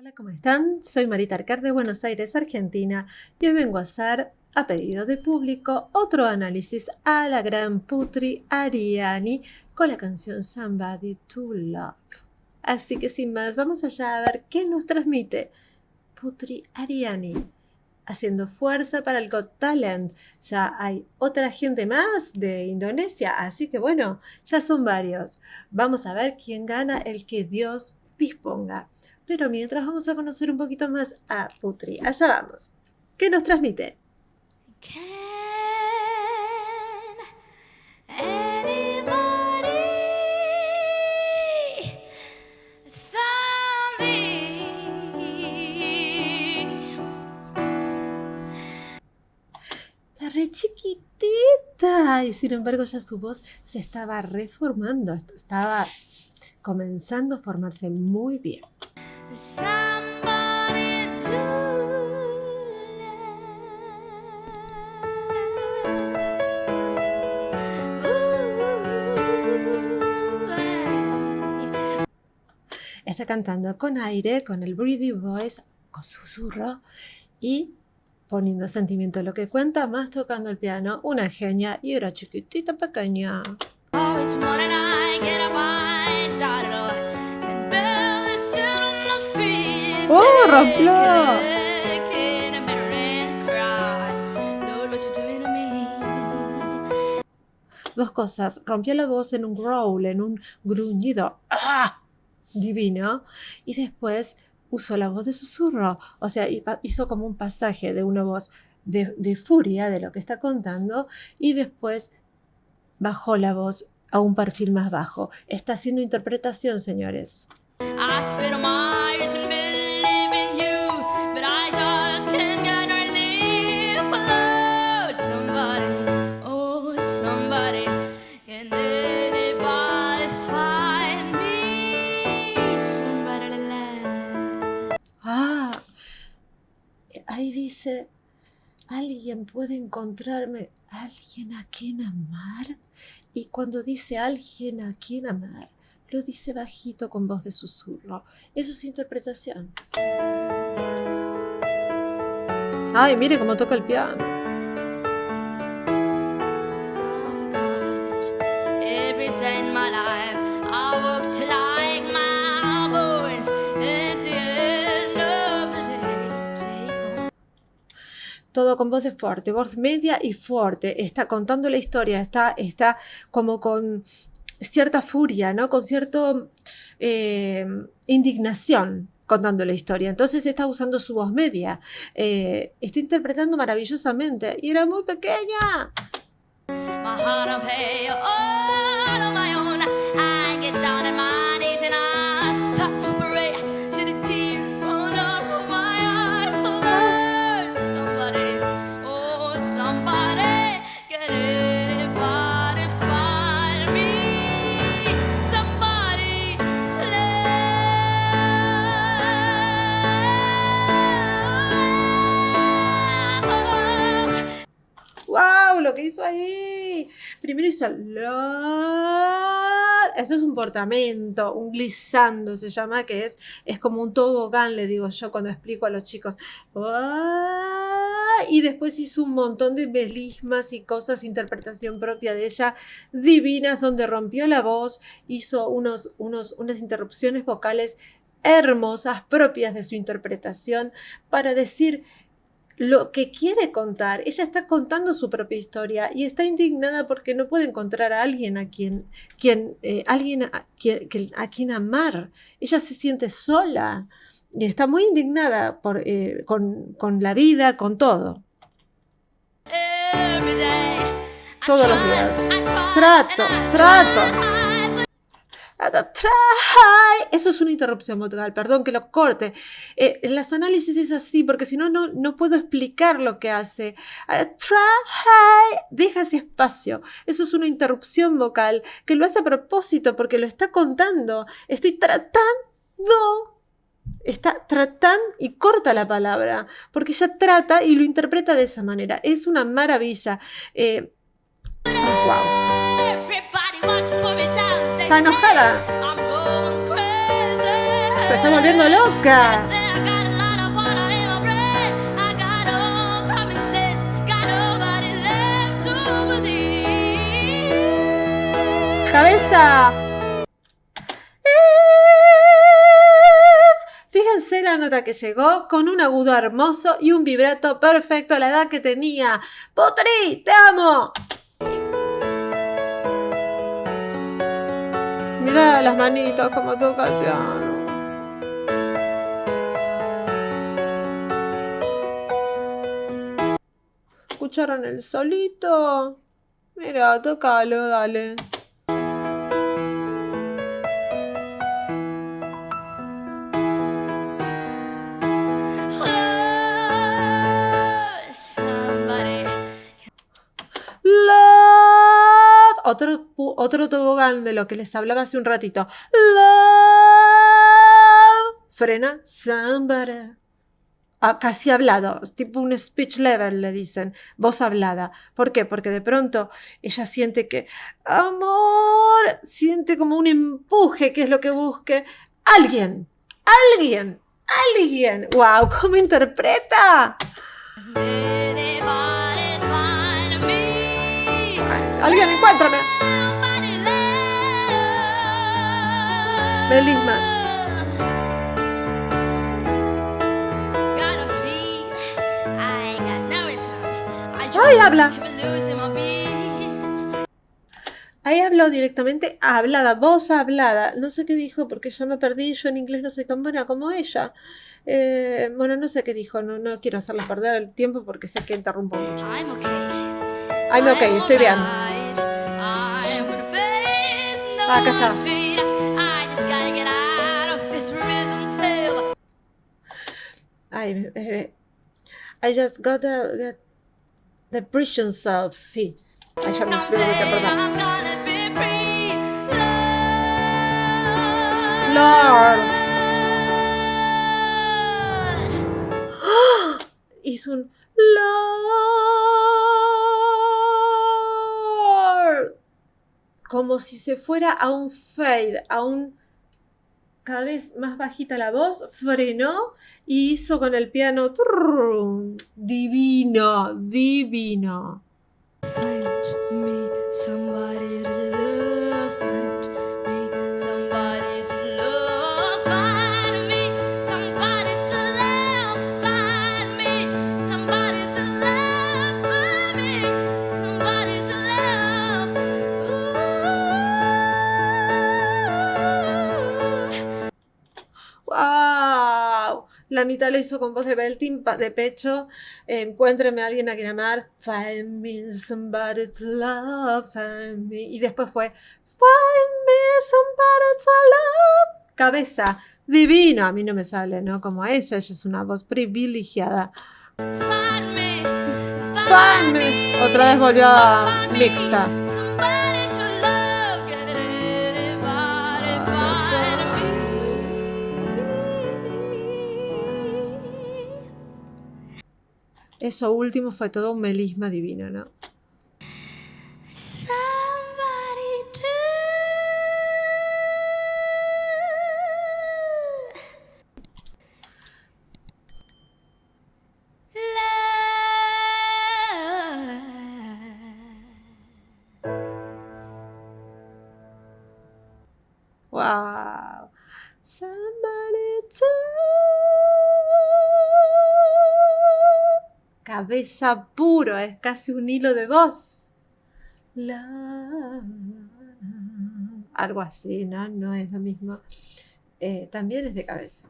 Hola, ¿cómo están? Soy Marita Arcar de Buenos Aires, Argentina, y hoy vengo a hacer, a pedido de público, otro análisis a la gran Putri Ariani con la canción Somebody to Love. Así que sin más, vamos allá a ver qué nos transmite Putri Ariani, haciendo fuerza para el Got Talent. Ya hay otra gente más de Indonesia, así que bueno, ya son varios. Vamos a ver quién gana, el que Dios disponga. Pero mientras vamos a conocer un poquito más a Putri. Allá vamos. ¿Qué nos transmite? Can anybody thumb me? Está re chiquitita y sin embargo ya su voz se estaba reformando. Estaba comenzando a formarse muy bien. Somebody to love. Está cantando con aire, con el breathy voice, con susurro y poniendo sentimiento en lo que cuenta, más tocando el piano. Una genia y era chiquitita, pequeña. Oh, each morning I get up, I dot it off, and barely sit on my feet. ¡Oh, rompió! Take a look in a mirror and cry. Lord, what you doing to me? Dos cosas. Rompió la voz en un growl, en un gruñido. ¡Ah! Divino. Y después usó la voz de susurro. O sea, hizo como un pasaje de una voz de furia de lo que está contando y después bajó la voz a un perfil más bajo. Está haciendo interpretación, señores. I spit on my ears and believe in you, but I just can't get no relief without somebody. Oh, somebody. Can anybody find me? Somebody to love. Ah, ahí dice, alguien puede encontrarme, alguien a quien amar. Y cuando dice alguien a quien amar, lo dice bajito con voz de susurro. Eso es interpretación. Ay, mire cómo toca el piano. Oh gosh, every day in my life I walk till like my bones. At the end of the day, take home. Todo con voz de fuerte, voz media y fuerte. Está contando la historia, está como con cierta furia, ¿no? Con cierta indignación contando la historia. Entonces está usando su voz media. Está interpretando maravillosamente. Y era muy pequeña. My heart I pay all on my own. I get down on my knees and I start to pray till the tears run out from my eyes. Lord, somebody, oh somebody, can anybody find me? Somebody to love. ¡Wow! Lo que hizo ahí. Primero hizo eso es un portamento, un glissando se llama, que es como un tobogán, le digo yo cuando explico a los chicos. Y después hizo un montón de melismas y cosas, interpretación propia de ella, divinas, donde rompió la voz, hizo unas interrupciones vocales hermosas, propias de su interpretación, para decir lo que quiere contar. Ella está contando su propia historia y está indignada porque no puede encontrar a alguien a quien amar. Ella se siente sola y está muy indignada con la vida, con todo. Every day, Todos los días. Trato. Eso es una interrupción vocal, perdón que lo corte. En los análisis es así, porque si no, no puedo explicar lo que hace. Deja ese espacio. Eso es una interrupción vocal que lo hace a propósito porque lo está contando. Está tratando y corta la palabra, porque ella trata y lo interpreta de esa manera. Es una maravilla. Wow. everybody wants to put me down. They Está enojada. say I'm going crazy. Se está volviendo loca. I say I got a lot of water in my brain. I got no common sense. Got nobody left to believe. ¡Cabeza! Fíjense la nota que llegó con un agudo hermoso y un vibrato perfecto a la edad que tenía. ¡Putri, te amo! Mira las manitas como toca el piano. ¿Escucharon el solito? Mira, tócalo, dale. Love. Otro tobogán de lo que les hablaba hace un ratito. Love. Frena. Somebody. Casi hablado, tipo un speech level le dicen, voz hablada. ¿Por qué? Porque de pronto ella siente que, amor, siente como un empuje, que es lo que busque. Alguien. ¡Wow! ¿Cómo interpreta? Alguien, encuéntrame. Melismas. ¡Ay, habla! Ahí habló directamente hablada, voz hablada. No sé qué dijo porque ya me perdí. Yo en inglés no soy tan buena como ella. Bueno, no sé qué dijo. No quiero hacerles perder el tiempo porque sé que interrumpo mucho. I'm okay, estoy bien. Acá está. Ay, I just got the prison self, sí. Ay, ya me perdón. Lord. Hizo un Lord. Como si se fuera a un fade, a un cada vez más bajita la voz, frenó y hizo con el piano divino. Find me somebody to love, find me somebody to love, find me somebody to love, find me somebody to love, find me somebody to love. ¡Wow! La mitad lo hizo con voz de belting, de pecho. Encuéntreme a alguien a quien amar. Find me somebody to love. Find me. Y después fue Find me somebody to love. Cabeza. Divino. A mí no me sale, ¿no? Como ella es una voz privilegiada. Find me. Find me. Otra vez volvió a mixta. Eso último fue todo un melisma divino, ¿no? Somebody to love. Wow. Somebody to... Cabeza puro, es casi un hilo de voz. Algo así, ¿no? No es lo mismo. También es de cabeza,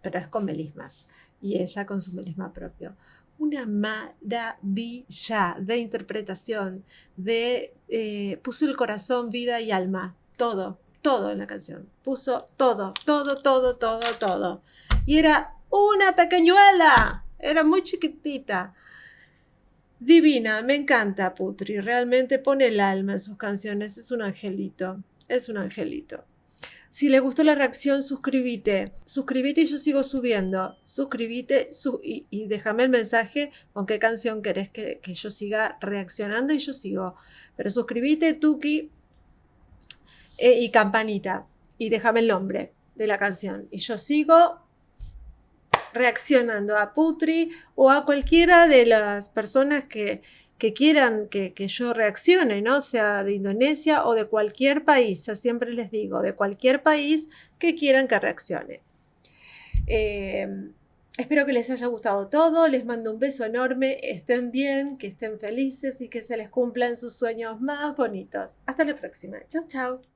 pero es con melismas. Y ella con su melisma propio. Una maravilla de interpretación, puso el corazón, vida y alma. Todo en la canción. Puso todo. Y era una pequeñuela. Era muy chiquitita. Divina, me encanta Putri. Realmente pone el alma en sus canciones. Es un angelito. Si les gustó la reacción, suscríbete y yo sigo subiendo. Suscríbete y déjame el mensaje con qué canción querés que yo siga reaccionando y yo sigo. Pero suscríbete, Tuki, y campanita. Y déjame el nombre de la canción. Y yo sigo reaccionando a Putri o a cualquiera de las personas que quieran que yo reaccione, ¿no? Sea de Indonesia o de cualquier país, ya siempre les digo, de cualquier país que quieran que reaccione. Espero que les haya gustado todo, les mando un beso enorme, estén bien, que estén felices y que se les cumplan sus sueños más bonitos. Hasta la próxima. Chau, chau.